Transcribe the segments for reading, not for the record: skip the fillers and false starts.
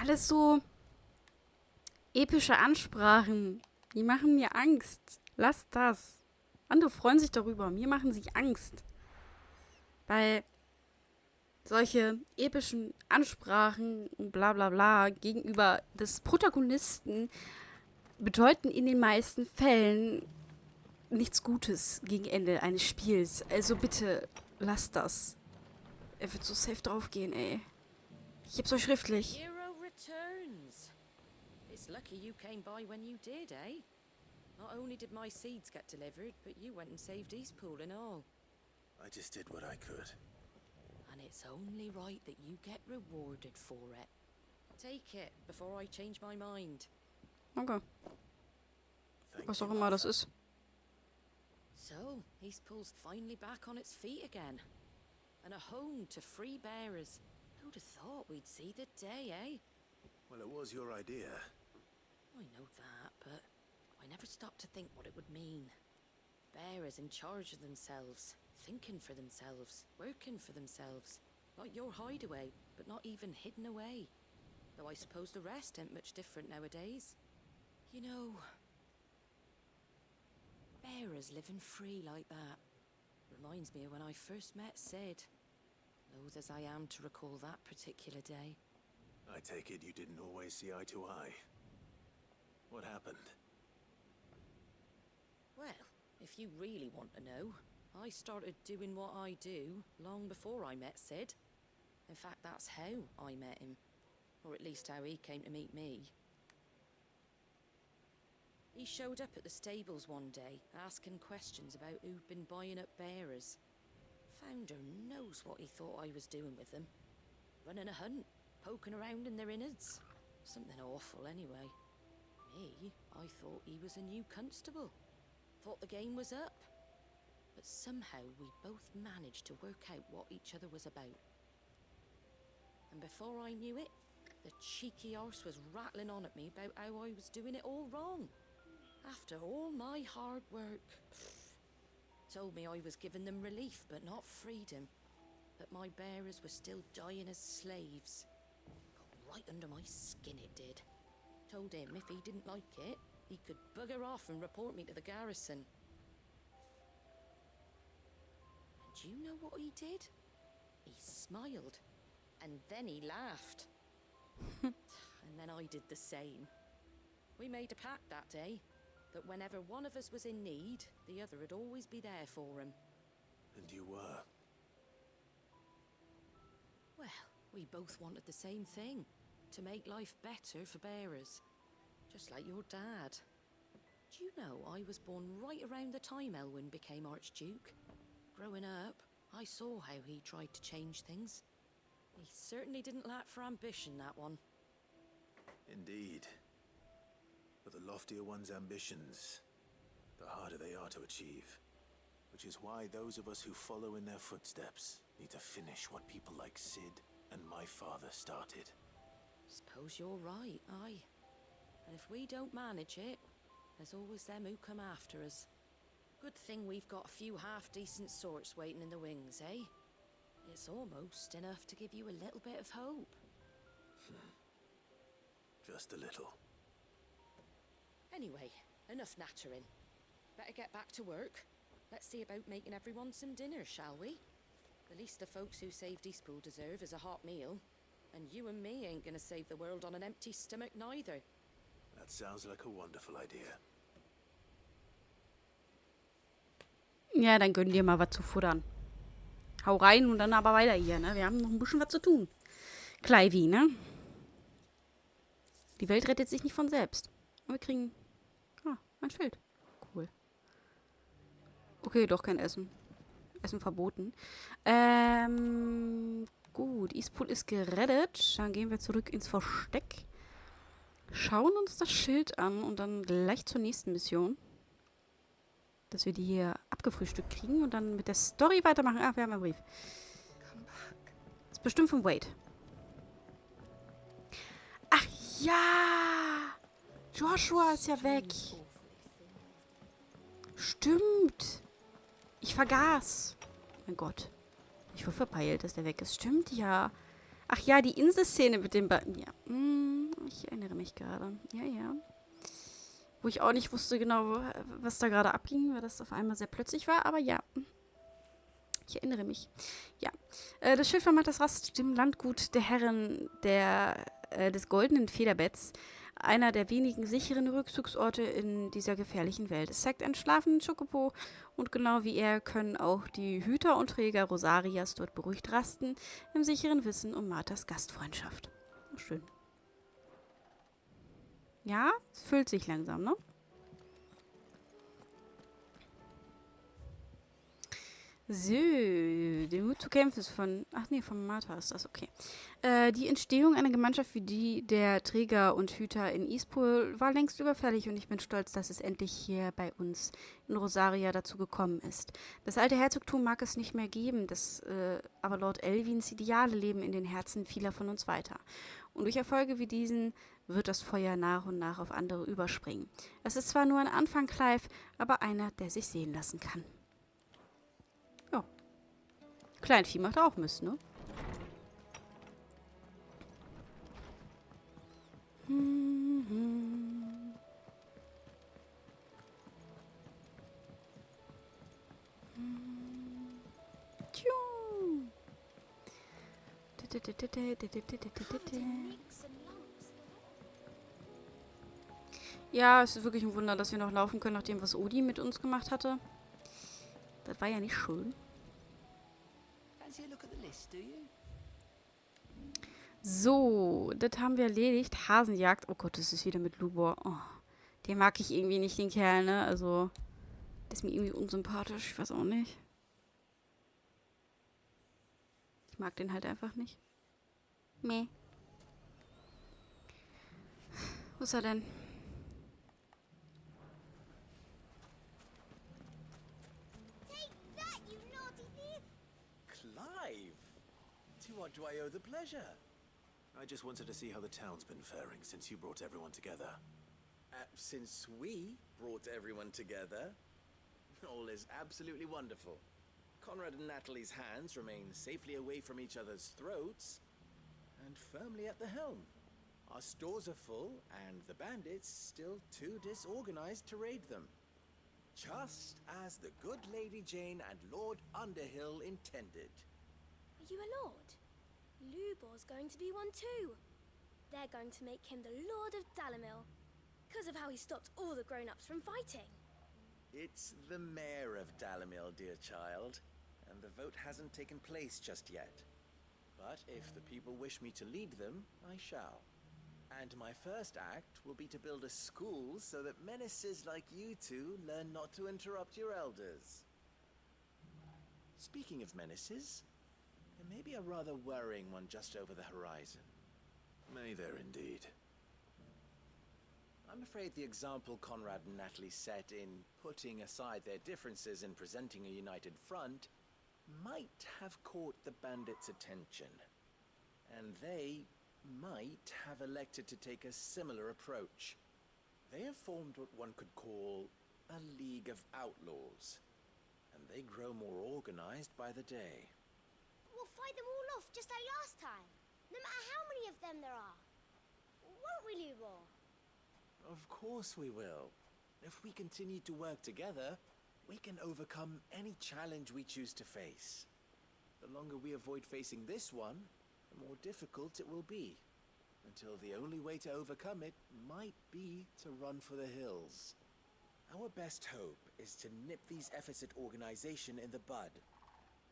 alles so epische Ansprachen. Die machen mir Angst. Lasst das. Andere freuen sich darüber. Mir machen sie Angst. Weil solche epischen Ansprachen und bla bla bla gegenüber des Protagonisten bedeuten in den meisten Fällen nichts Gutes gegen Ende eines Spiels. Also bitte, lasst das. Er wird so safe draufgehen, ey. Ich hab's euch schriftlich. Hero returns. It's lucky you came by when you did, eh? Not only did my seeds get delivered, but you went and saved Eastpool and all. I just did what I could. And it's only right that you get rewarded for it. Take it before I change my mind. Okay. Thank Was you, auch immer das Martha. ist. So, Eastpool's finally back on its feet again. And a home to free bearers. Who'd have thought we'd see the day, eh? Well, it was your idea. I know that, but I never stopped to think what it would mean. Bearers in charge of themselves, thinking for themselves, working for themselves. Like your hideaway, but not even hidden away. Though I suppose the rest ain't much different nowadays. You know, bearers living free like that reminds me of when I first met Sid. Loath as I am to recall that particular day. I take it you didn't always see eye to eye. What happened? Well, if you really want to know, I started doing what I do long before I met Sid. In fact, that's how I met him. Or at least how he came to meet me. He showed up at the stables one day, asking questions about who'd been buying up bearers. Founder knows what he thought I was doing with them. Running a hunt, poking around in their innards. Something awful anyway. Me, I thought he was a new constable. Thought the game was up. But somehow we both managed to work out what each other was about. And before I knew it, the cheeky arse was rattling on at me about how I was doing it all wrong. After all my hard work. Told me I was giving them relief, but not freedom. That my bearers were still dying as slaves. Got right under my skin it did. Told him if he didn't like it, he could bugger off and report me to the garrison. And do you know what he did? He smiled. And then he laughed. And then I did the same. We made a pact that day. That whenever one of us was in need, the other would always be there for him. And you were. Well, we both wanted the same thing. To make life better for bearers. Just like your dad. Do you know, I was born right around the time Elwyn became Archduke. Growing up, I saw how he tried to change things. He certainly didn't lack for ambition, that one. Indeed. But the loftier one's ambitions, the harder they are to achieve. Which is why those of us who follow in their footsteps need to finish what people like Sid and my father started. Suppose you're right, aye. And if we don't manage it, there's always them who come after us. Good thing we've got a few half-decent sorts waiting in the wings, eh? It's almost enough to give you a little bit of hope. Just a little. Anyway, enough nattering. Better get back to work. Let's see about making everyone some dinner, shall we? The least the folks who saved Eastpool deserve is a hot meal. And you and me ain't gonna save the world on an empty stomach neither. That sounds like a wonderful idea. Ja, dann gönn dir mal was zu futtern. Hau rein und dann aber weiter hier, ne? Wir haben noch ein bisschen was zu tun. Clivey, ne? Die Welt rettet sich nicht von selbst. Und wir kriegen ein Schild. Cool. Okay, doch kein Essen. Essen verboten. Gut, Eastpool ist gerettet. Dann gehen wir zurück ins Versteck. Schauen uns das Schild an und dann gleich zur nächsten Mission. Dass wir die hier abgefrühstückt kriegen und dann mit der Story weitermachen. Ach, wir haben einen Brief. Das ist bestimmt von Wade. Ach ja! Joshua ist ja weg. Stimmt. Ich vergaß. Mein Gott. Ich war verpeilt, dass der weg ist. Stimmt, ja. Ach ja, die Inselszene mit dem Ja. Ich erinnere mich gerade. Ja, ja. Wo ich auch nicht wusste genau, was da gerade abging, weil das auf einmal sehr plötzlich war. Aber ja, ich erinnere mich. Ja. Das Schiff vermacht das Rast dem Landgut der Herren des goldenen Federbetts. Einer der wenigen sicheren Rückzugsorte in dieser gefährlichen Welt. Es zeigt einen schlafenden Chocobo und genau wie er können auch die Hüter und Träger Rosarias dort beruhigt rasten, im sicheren Wissen um Marthas Gastfreundschaft. Oh, schön. Ja, es füllt sich langsam, ne? So, der Mut zu kämpfen ist von Martha ist das, okay. Die Entstehung einer Gemeinschaft wie die der Träger und Hüter in Ispol war längst überfällig und ich bin stolz, dass es endlich hier bei uns in Rosaria dazu gekommen ist. Das alte Herzogtum mag es nicht mehr geben, aber Lord Elwins Ideale leben in den Herzen vieler von uns weiter. Und durch Erfolge wie diesen wird das Feuer nach und nach auf andere überspringen. Es ist zwar nur ein Anfang, Clive, aber einer, der sich sehen lassen kann. Ja. Kleinvieh macht auch Mist, ne? Ja, es ist wirklich ein Wunder, dass wir noch laufen können, nach dem, was Odi mit uns gemacht hatte. Das war ja nicht schön. So, das haben wir erledigt. Hasenjagd. Oh Gott, das ist wieder mit Lubor. Oh, den mag ich irgendwie nicht, den Kerl, ne? Also, der ist mir irgendwie unsympathisch. Ich weiß auch nicht. Ich mag den halt einfach nicht. Meh. Wo ist er denn? Clive! To what do I owe the pleasure? I just wanted to see how the town's been faring since you brought everyone together. Since we brought everyone together, all is absolutely wonderful. Conrad and Natalie's hands remain safely away from each other's throats and firmly at the helm. Our stores are full and the bandits still too disorganized to raid them. Just as the good Lady Jane and Lord Underhill intended. Are you a lord? Lubor's going to be one too. They're going to make him the Lord of Dalamil, because of how he stopped all the grown-ups from fighting. It's the mayor of Dalamil, dear child, and the vote hasn't taken place just yet. But if the people wish me to lead them, I shall. And my first act will be to build a school so that menaces like you two learn not to interrupt your elders. Speaking of menaces, there may be a rather worrying one just over the horizon. May there indeed. I'm afraid the example Conrad and Natalie set in putting aside their differences and presenting a united front might have caught the bandits' attention. And they might have elected to take a similar approach. They have formed what one could call a League of Outlaws, and they grow more organized by the day. We'll fight them all off just like last time, no matter how many of them there are. Won't we, Lubor? Of course we will. If we continue to work together, we can overcome any challenge we choose to face. The longer we avoid facing this one, the more difficult it will be, until the only way to overcome it might be to run for the hills. Our best hope is to nip these efforts at organization in the bud,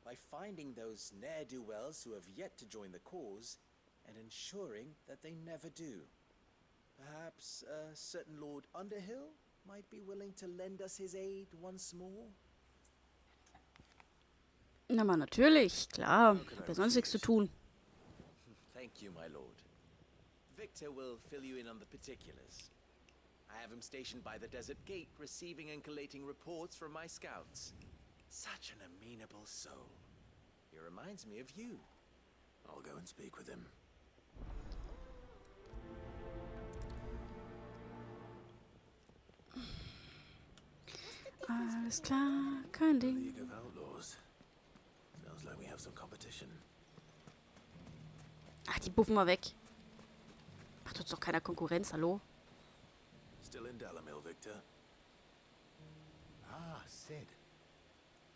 by finding those ne'er-do-wells who have yet to join the cause, and ensuring that they never do. Perhaps a certain Lord Underhill might be willing to lend us his aid once more? Na, mal natürlich, klar. Ich hab ja sonst nichts zu tun. Thank you, my lord. Victor will fill you in on the particulars. I have him stationed by the desert gate, receiving and collating reports from my scouts. Such an amenable soul. He reminds me of you. I'll go and speak with him. Alles klar, kein Ding. League of Outlaws. Sounds like we have some competition. Ach, die buffen wir weg. Macht uns doch keiner Konkurrenz, hallo? Still in Dalamil, Victor? Ah, Sid.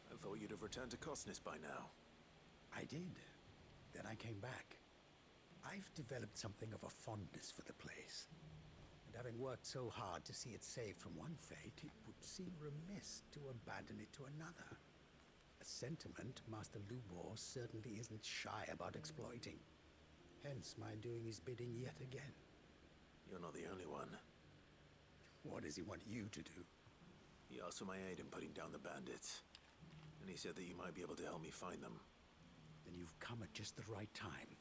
I thought you'd have returned to Cosnis by now. I did. Then I came back. I've developed something of a fondness for the place. And having worked so hard to see it saved from one fate, it would seem remiss to abandon it to another. A sentiment Master Lubor certainly isn't shy about exploiting. Hence my doing his bidding yet again. You're not the only one. What does he want you to do? He asked for my aid in putting down the bandits. And he said that you might be able to help me find them. Then you've come at just the right time.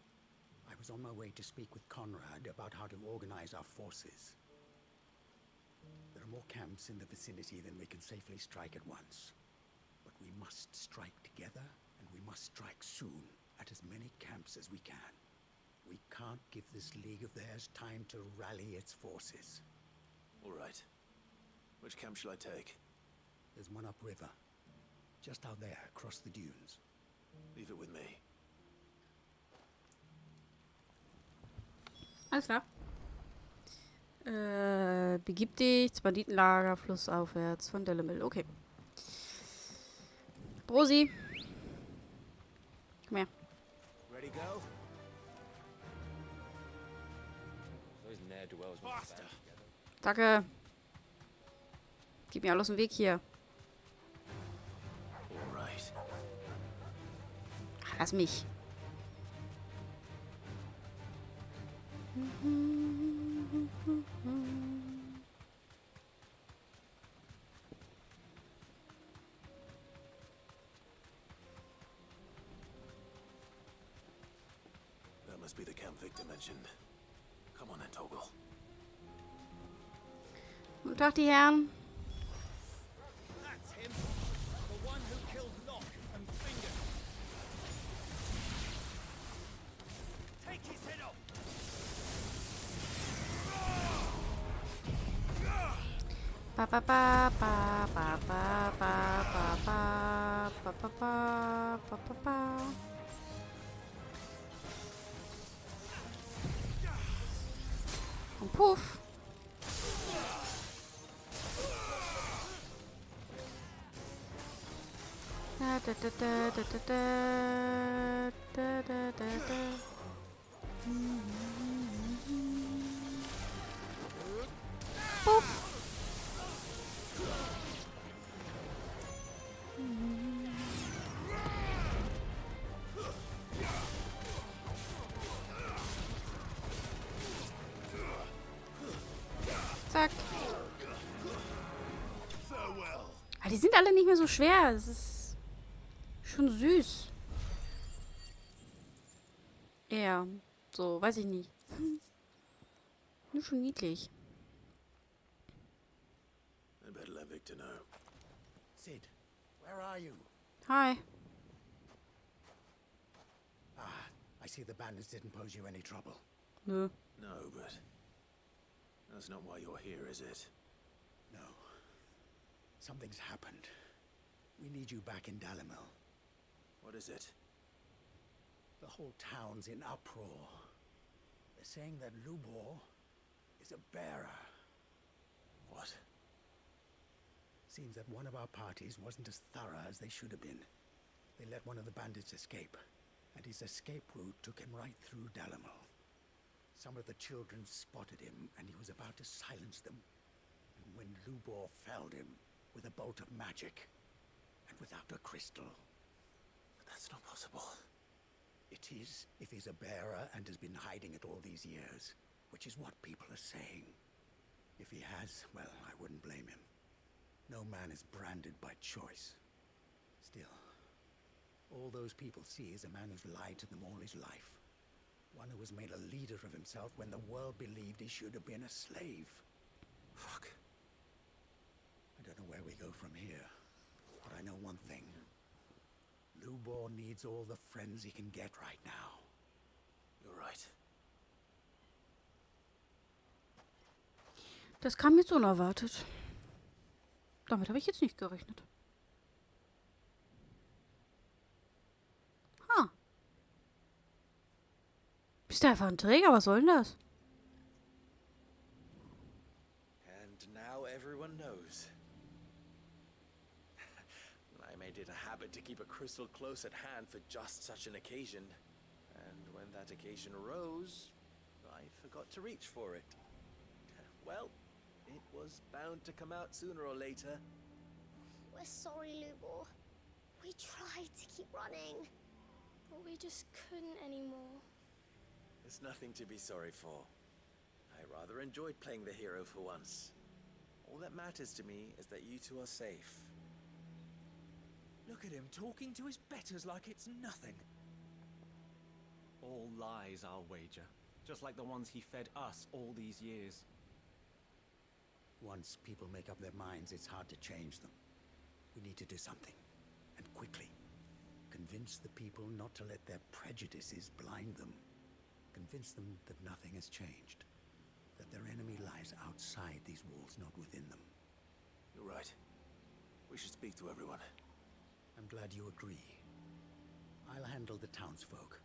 I was on my way to speak with Conrad about how to organize our forces. There are more camps in the vicinity than we can safely strike at once. But we must strike together, and we must strike soon at as many camps as we can. We can't give this league of theirs time to rally its forces. All right. Which camp shall I take? There's one upriver. Just out there, across the dunes. Leave it with me. Alles klar. Begib dich zum Banditenlager flussaufwärts von Dalamil. Okay. Brosi. Komm her. Ready, go? Those ne'er-do-wells want to band together. Danke. Gib mir alles im Weg hier. All right. Ach, lass mich. That must be the camp Victor mentioned. Come on then, Toggle. Guten Tag, die Herren. That's him. The one who killed Locke and Finger. Take his head off. Ba ba ba ba ba ba ba ba ba ba ba ba ba ba ba. Und puff. Da da da da da da da da da da. Puff. Zack. Ah, die sind alle nicht mehr so schwer. Es ist schon süß. Ja, so, weiß ich nicht. Nur schon niedlich. I better let Victor know. Sid, where are you? Hi. Ah, I see the bandits didn't pose you any trouble. Nö. No, but that's not why you're here, is it? No. Something's happened. We need you back in Dalamil. What is it? The whole town's in uproar. They're saying that Lubor is a bearer. What? Seems that one of our parties wasn't as thorough as they should have been. They let one of the bandits escape, and his escape route took him right through Dalamil. Some of the children spotted him, and he was about to silence them. And when Lubor felled him with a bolt of magic, and without a crystal. But that's not possible. It is, if he's a bearer and has been hiding it all these years, which is what people are saying. If he has, well, I wouldn't blame him. No man is branded by choice. Still, all those people see is a man who's lied to them all his life. One who was made a leader of himself when the world believed he should have been a slave. Fuck. I don't know where we go from here, but I know one thing. Lubor needs all the friends he can get right now. You're right. Das kam jetzt unerwartet. Damit habe ich jetzt nicht gerechnet. Ha. Bist du einfach ein Träger? Was soll denn das? everyone knows. I made it a habit to keep a crystal close at hand for just such an occasion. And when that occasion arose, I forgot to reach for it. Well, it was bound to come out sooner or later. We're sorry, Lubor. We tried to keep running, but we just couldn't anymore. There's nothing to be sorry for. I rather enjoyed playing the hero for once. All that matters to me is that you two are safe. Look at him talking to his betters like it's nothing. All lies, I'll wager. Just like the ones he fed us all these years. Once people make up their minds, it's hard to change them. We need to do something, and quickly. Convince the people not to let their prejudices blind them. Convince them that nothing has changed. That their enemy lies outside these walls, not within them. You're right. We should speak to everyone. I'm glad you agree. I'll handle the townsfolk.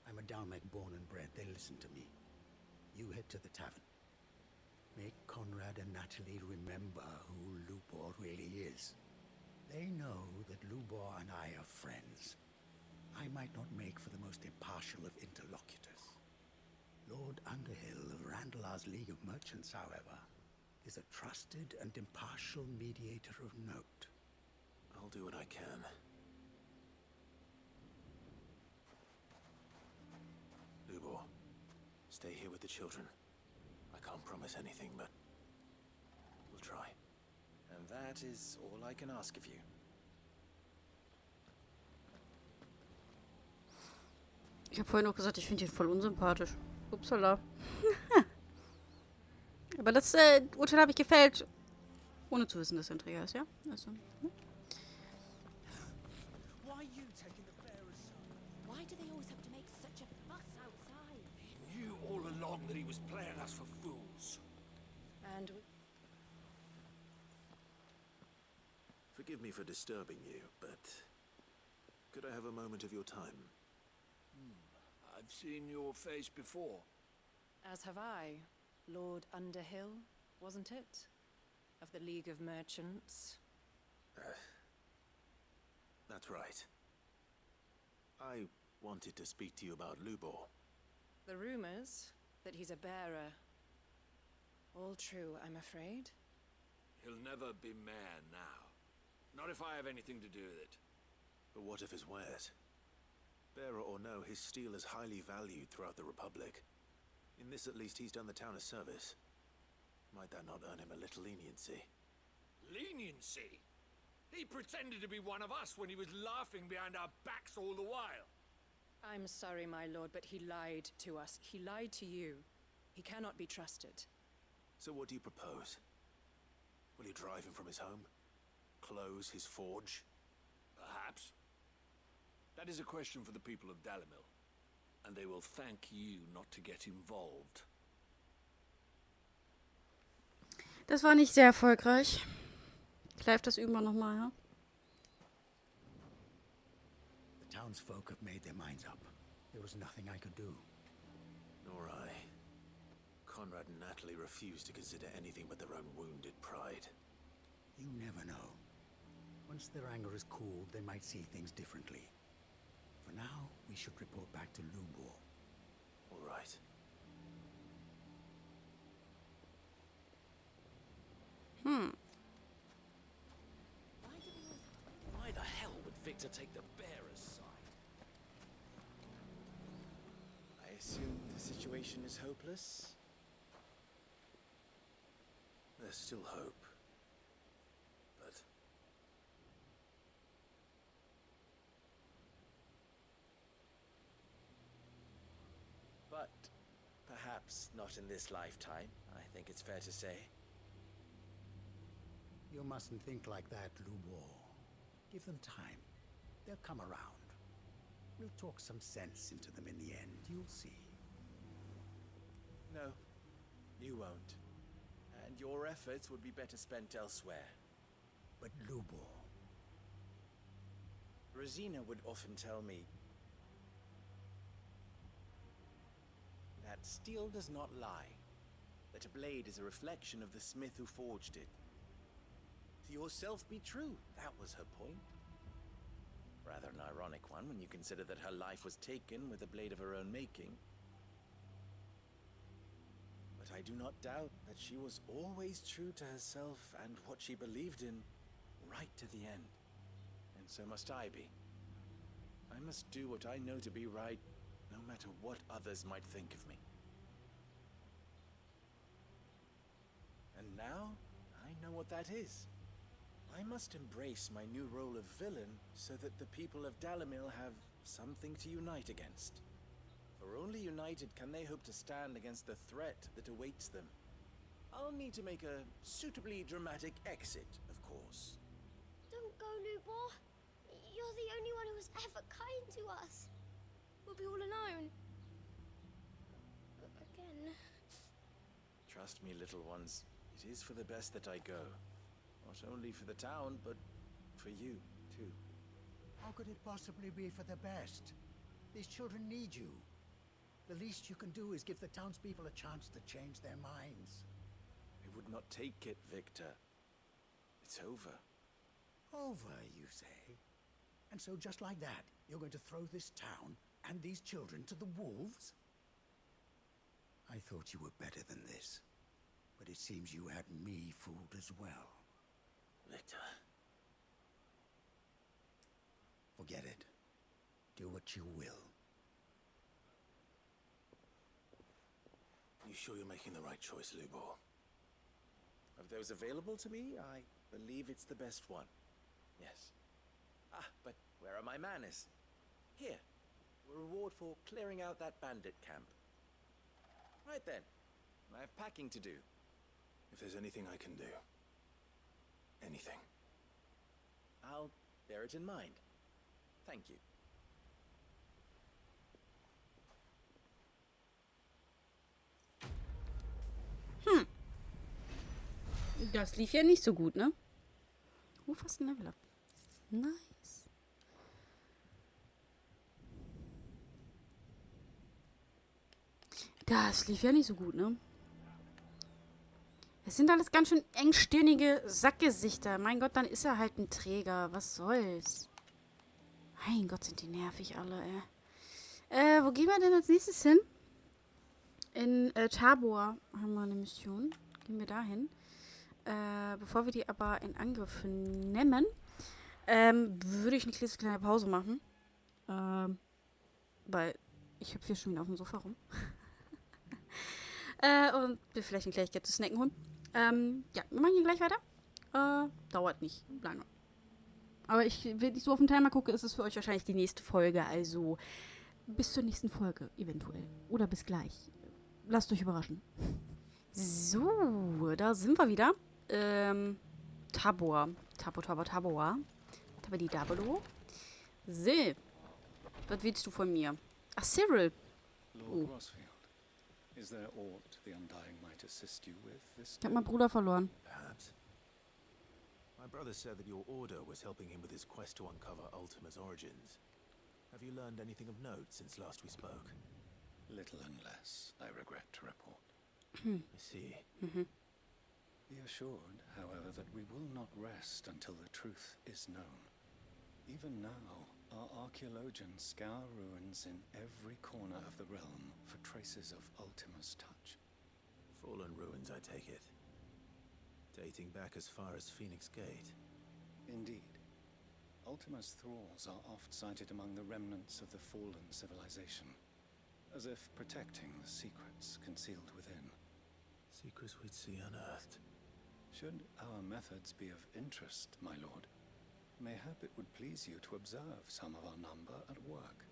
I'm a Dalmek born and bred. They listen to me. You head to the tavern. Make Conrad and Natalie remember who Lubor really is. They know that Lubor and I are friends. I might not make for the most impartial of interlocutors. Lord Underhill of Randalar's League of Merchants, however, is a trusted and impartial mediator of note. I'll do what I can. Lubor, stay here with the children. I can't promise anything, but we'll try. And that is all I can ask of you. Ich habe vorhin auch gesagt, ich finde ihn voll unsympathisch. Upsala. Aber das Urteil habe ich gefällt, ohne zu wissen, dass er ein Träger ist, ja? Also, Why you taking the bearer's side? Why do they always have to make such a fuss outside? He knew all along that he was playing us for fools. And Forgive me for disturbing you, but could I have a moment of your time? I've seen your face before. as have I, Lord Underhill, wasn't it? Of the League of Merchants. That's right. I wanted to speak to you about Lubor. The rumors that he's a bearer. All true, I'm afraid. He'll never be mayor now. Not if I have anything to do with it. But what of his wares? Bearer or no, his steel is highly valued throughout the Republic. In this, at least, he's done the town a service. Might that not earn him a little leniency? Leniency? He pretended to be one of us when he was laughing behind our backs all the while. I'm sorry, my lord, but he lied to us. He lied to you. He cannot be trusted. So what do you propose? Will you drive him from his home? Close his forge? Perhaps. That is a question for the people of Dalimil. And they will thank you not to get involved. Das war nicht sehr erfolgreich. Clive, das üben wir nochmal, ja? The townsfolk have made their minds up. There was nothing I could do. Nor I. Conrad and Natalie refuse to consider anything but their own wounded pride. You never know. Once their anger is cooled, they might see things differently. For now, we should report back to Lubor. All right. Why the hell would Victor take the bearer's side? I assume the situation is hopeless? There's still hope. But perhaps not in this lifetime, I think it's fair to say. You mustn't think like that, Lubor. Give them time. They'll come around. We'll talk some sense into them in the end, you'll see. No, you won't. And your efforts would be better spent elsewhere. But Lubor... Rosina would often tell me that steel does not lie, that that a blade is a reflection of the smith who forged it. To yourself be true, that was her point. Rather an ironic one when you consider that her life was taken with a blade of her own making. But I do not doubt that she was always true to herself and what she believed in, right to the end. And so must I be. I must do what I know to be right, no matter what others might think of me. And now, I know what that is. I must embrace my new role of villain so that the people of Dalimil have something to unite against. For only united can they hope to stand against the threat that awaits them. I'll need to make a suitably dramatic exit, of course. Don't go, Lubor. You're the only one who was ever kind to us. We'll be all alone. Again. Trust me, little ones. It is for the best that I go. Not only for the town, but for you, too. How could it possibly be for the best? These children need you. The least you can do is give the townspeople a chance to change their minds. I would not take it, Victor. It's over. Over, you say? And so just like that, you're going to throw this town and these children to the wolves? I thought you were better than this. But it seems you had me fooled as well. Victor. Forget it. Do what you will. You sure you're making the right choice, Lubor? Of those available to me, I believe it's the best one. Yes. Ah, but where are my manners? Here. A reward for clearing out that bandit camp. Right then. I have packing to do. If there's anything I can do. Anything. I'll bear it in mind. Thank you. Das lief ja nicht so gut, ne? Fast ein Level up. Nice. Das lief ja nicht so gut, ne? Es sind alles ganz schön engstirnige Sackgesichter. Mein Gott, dann ist er halt ein Träger. Was soll's? Mein Gott, sind die nervig alle, ey. Wo gehen wir denn als nächstes hin? In Tabor haben wir eine Mission. Gehen wir dahin. Bevor wir die aber in Angriff nehmen, würde ich eine kleine Pause machen. Weil ich hüpfe hier schon wieder auf dem Sofa rum. Und wir vielleicht eine Kleinigkeit zu snacken holen. Ja, wir machen hier gleich weiter. Dauert nicht lange. Aber wenn ich so auf den Timer gucke, ist es für euch wahrscheinlich die nächste Folge. Also bis zur nächsten Folge eventuell. Oder bis gleich. Lasst euch überraschen. So, da sind wir wieder. Tabor. Tabidi-Dabolo. So. Was willst du von mir? Ach, Cyril. Lord Rosfield, is there aught the Undying might assist you with this Ich hab meinen Bruder verloren. Perhaps. My brother said that your order was helping him with his quest to uncover Ultima's origins. Have you learned anything of note since last we spoke? Little and less, I regret to report. I see. Be assured, however, that we will not rest until the truth is known. Even now, our archaeologians scour ruins in every corner of the realm for traces of Ultima's touch. Fallen ruins, I take it. Dating back as far as Phoenix Gate. Indeed. Ultima's thralls are oft sighted among the remnants of the fallen civilization, as if protecting the secrets concealed within. Secrets we'd see unearthed. Should our methods be of interest, my lord, mayhap it would please you to observe some of our number at work.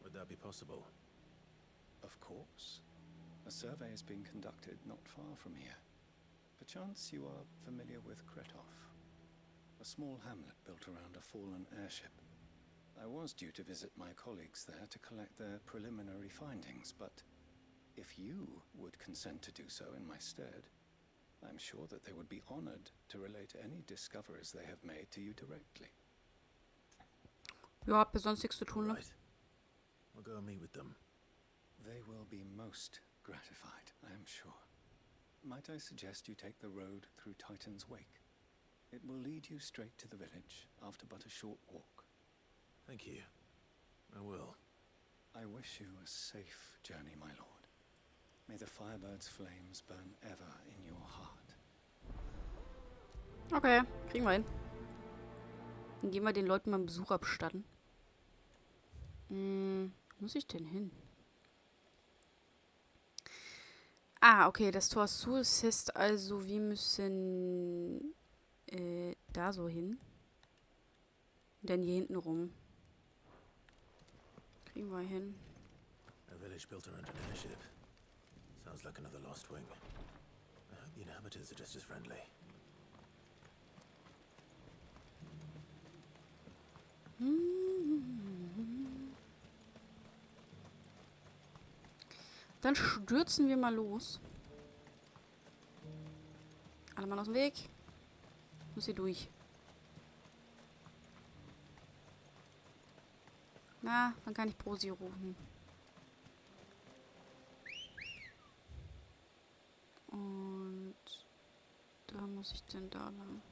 Would that be possible? Of course. A survey is being conducted not far from here. Perchance you are familiar with Kretov, a small hamlet built around a fallen airship. I was due to visit my colleagues there to collect their preliminary findings, but if you would consent to do so in my stead, I'm sure that they would be honored to relate any discoveries they have made to you directly. Ja, habt ihr sonst nichts zu tun, ne? Right. I'll go and meet with them. They will be most gratified, I am sure. might I suggest you take the road through Titan's Wake? It will lead you straight to the village after but a short walk. Thank you. I will. I wish you a safe journey, my lord. May the Firebird's flames burn ever in your heart. Okay, kriegen wir hin. Dann gehen wir den Leuten mal einen Besuch abstatten. Wo muss ich denn hin? Ah, okay, das Tor ist zu. Das heißt also, wir müssen da so hin. Und dann hier hinten rum. Kriegen wir hin. A village built around an airship. Sounds like another lost wing. I hope the inhabitants are just as friendly. Dann stürzen wir mal los. Alle mal aus dem Weg. Ich muss hier durch. Na, dann kann ich Prosi rufen. Und da muss ich denn da lang.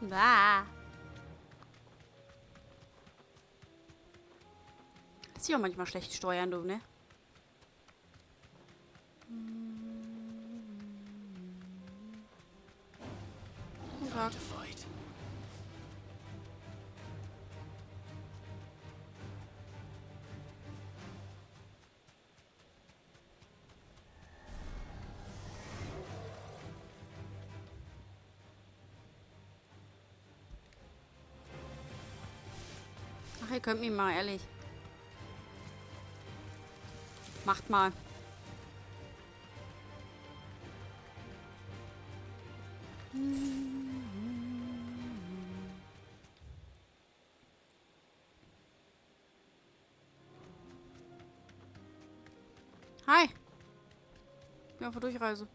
Bah. Lässt sich auch manchmal schlecht steuern, du, ne? Guten Tag. Ach, ihr könnt mich mal, ehrlich. Macht mal. Hi. Ich bin auf der Durchreise.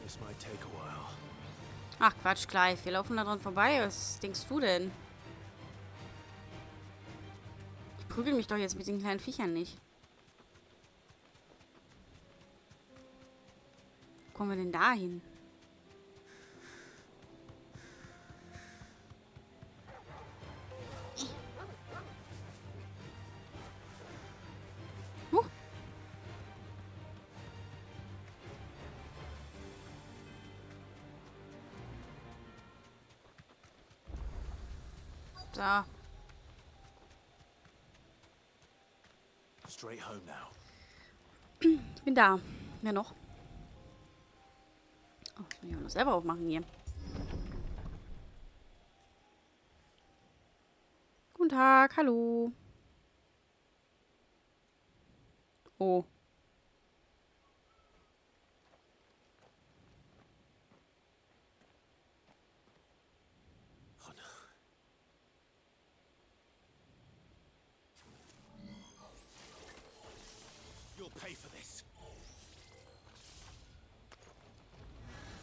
This might take a while. Ach Quatsch, gleich. Wir laufen da dran vorbei. Was denkst du denn? Ich prügel mich doch jetzt mit den kleinen Viechern nicht. Wo kommen wir denn da hin? Da. Straight home now. Ich bin da. Wer noch? Oh, das muss ich auch noch selber aufmachen hier. Guten Tag, hallo. Oh. Pay for this.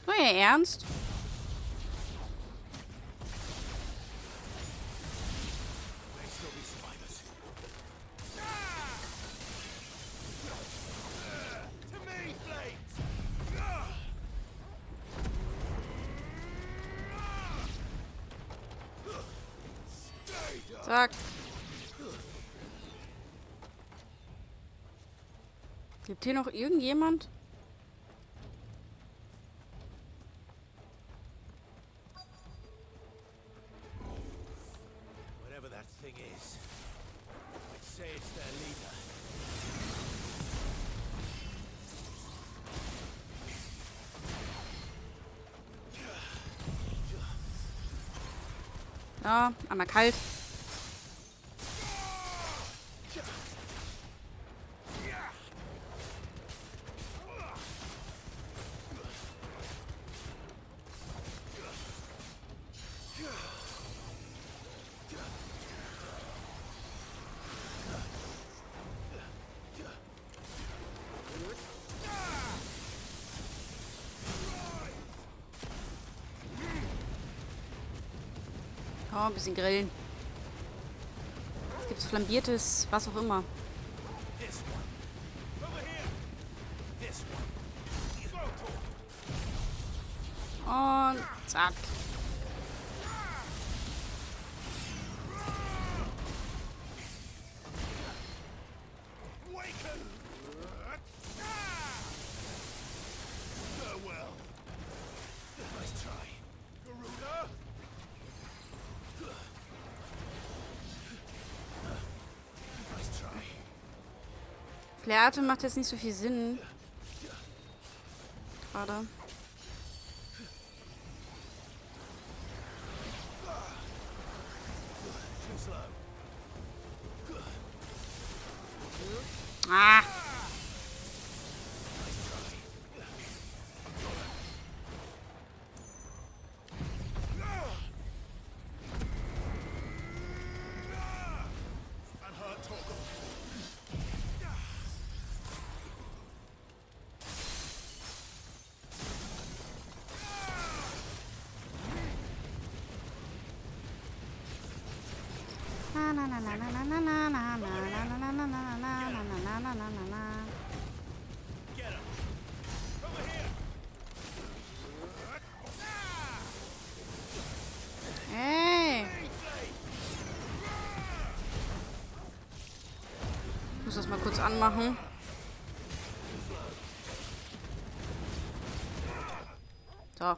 So, ihr Ernst? May still be survivors. To me, flames! Zack. Gibt hier noch irgendjemand? Whatever that thing is, I'd say it's their leader. Ja, einmal kalt. Oh, ein bisschen grillen. Jetzt gibt's flambiertes, was auch immer. Und zack. Flair-Atem macht jetzt nicht so viel Sinn. Gerade. Ah! Hey! Ich muss das mal kurz anmachen. So.